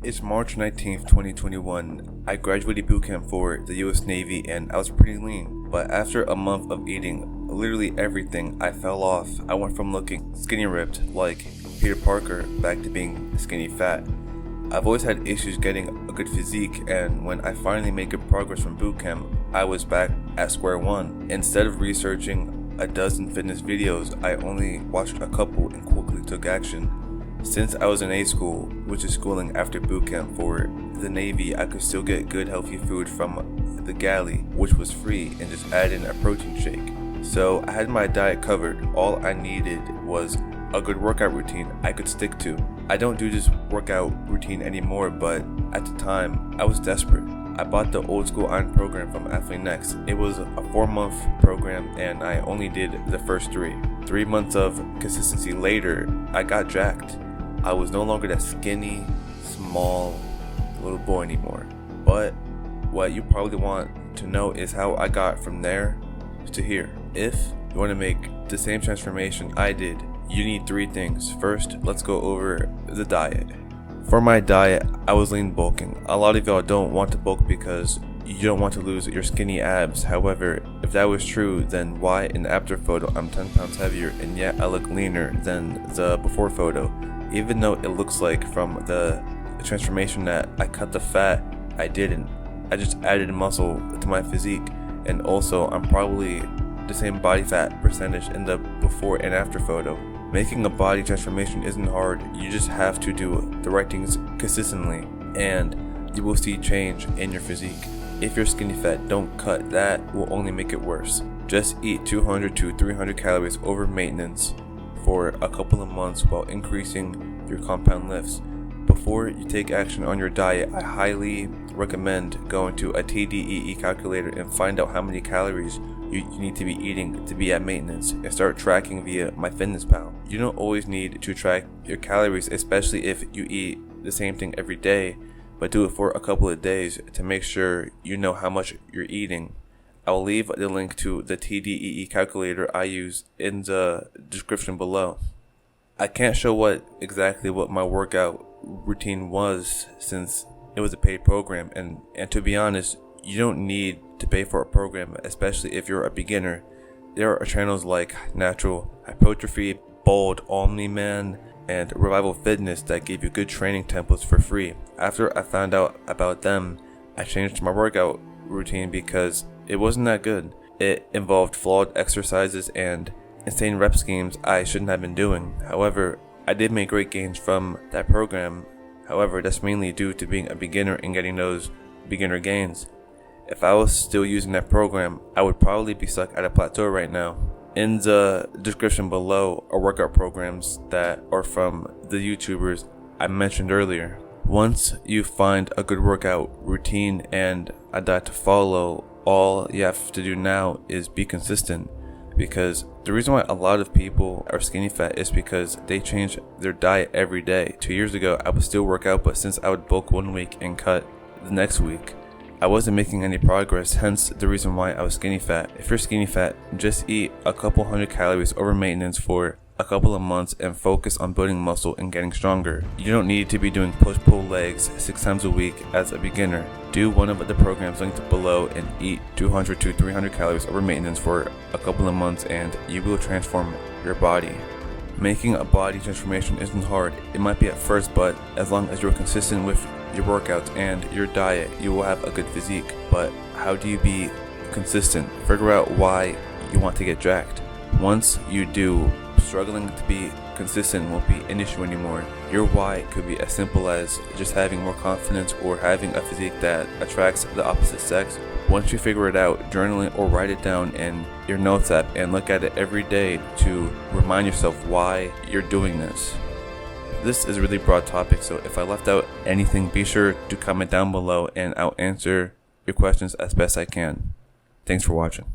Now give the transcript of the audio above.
It's March 19th, 2021. I graduated boot camp for the US Navy and I was pretty lean. But after a month of eating literally everything, I fell off. I went from looking skinny ripped like Peter Parker back to being skinny fat. I've always had issues getting a good physique, and when I finally made good progress from boot camp, I was back at square one. Instead of researching a dozen fitness videos, I only watched a couple and quickly took action. Since I was in A school, which is schooling after boot camp for the Navy, I could still get good healthy food from the galley, which was free, and just add in a protein shake. So I had my diet covered. All I needed was a good workout routine I could stick to. I don't do this workout routine anymore, but at the time, I was desperate. I bought the old school iron program from Athlete Next. It was a 4-month program and I only did the first 3. 3 months of consistency later, I got jacked. I was no longer that skinny, small little boy anymore. But what you probably want to know is how I got from there to here. If you want to make the same transformation I did, you need 3 things. First, let's go over the diet. For my diet, I was lean bulking. A lot of y'all don't want to bulk because you don't want to lose your skinny abs. However, if that was true, then why in the after photo I'm 10 pounds heavier and yet I look leaner than the before photo? Even though it looks like from the transformation that I cut the fat, I didn't. I just added muscle to my physique, and also I'm probably the same body fat percentage in the before and after photo. Making a body transformation isn't hard. You just have to do the right things consistently and you will see change in your physique. If you're skinny fat, don't cut. That will only make it worse. Just eat 200 to 300 calories over maintenance for a couple of months while increasing your compound lifts. Before you take action on your diet, I highly recommend going to a TDEE calculator and find out how many calories you need to be eating to be at maintenance, and start tracking via MyFitnessPal. You don't always need to track your calories, especially if you eat the same thing every day, but do it for a couple of days to make sure you know how much you're eating. I'll leave the link to the TDEE calculator I use in the description below. I can't show exactly what my workout routine was since it was a paid program, and to be honest, you don't need to pay for a program, especially if you're a beginner. There are channels like Natural Hypertrophy, Bold, Omni-Man, and Revival Fitness that give you good training templates for free. After I found out about them, I changed my workout routine because it wasn't that good. It involved flawed exercises and insane rep schemes I shouldn't have been doing. However, I did make great gains from that program. However, that's mainly due to being a beginner and getting those beginner gains. If I was still using that program, I would probably be stuck at a plateau right now. In the description below are workout programs that are from the YouTubers I mentioned earlier. Once you find a good workout routine and a diet to follow, all you have to do now is be consistent. Because the reason why a lot of people are skinny fat is because they change their diet every day. 2 years ago, I would still work out, but since I would bulk one week and cut the next week, I wasn't making any progress, hence the reason why I was skinny fat. If you're skinny fat, just eat a couple hundred calories over maintenance for a couple of months and focus on building muscle and getting stronger. You don't need to be doing push-pull legs 6 times a week as a beginner. Do one of the programs linked below and eat 200 to 300 calories over maintenance for a couple of months and you will transform your body. Making a body transformation isn't hard. It might be at first, but as long as you're consistent with your workouts and your diet, you will have a good physique. But how do you be consistent? Figure out why you want to get jacked. Once you do, struggling to be consistent won't be an issue anymore. Your why could be as simple as just having more confidence or having a physique that attracts the opposite sex. Once you figure it out, journal it or write it down in your notes app and look at it every day to remind yourself why you're doing this. This is a really broad topic, so if I left out anything, be sure to comment down below and I'll answer your questions as best I can. Thanks for watching.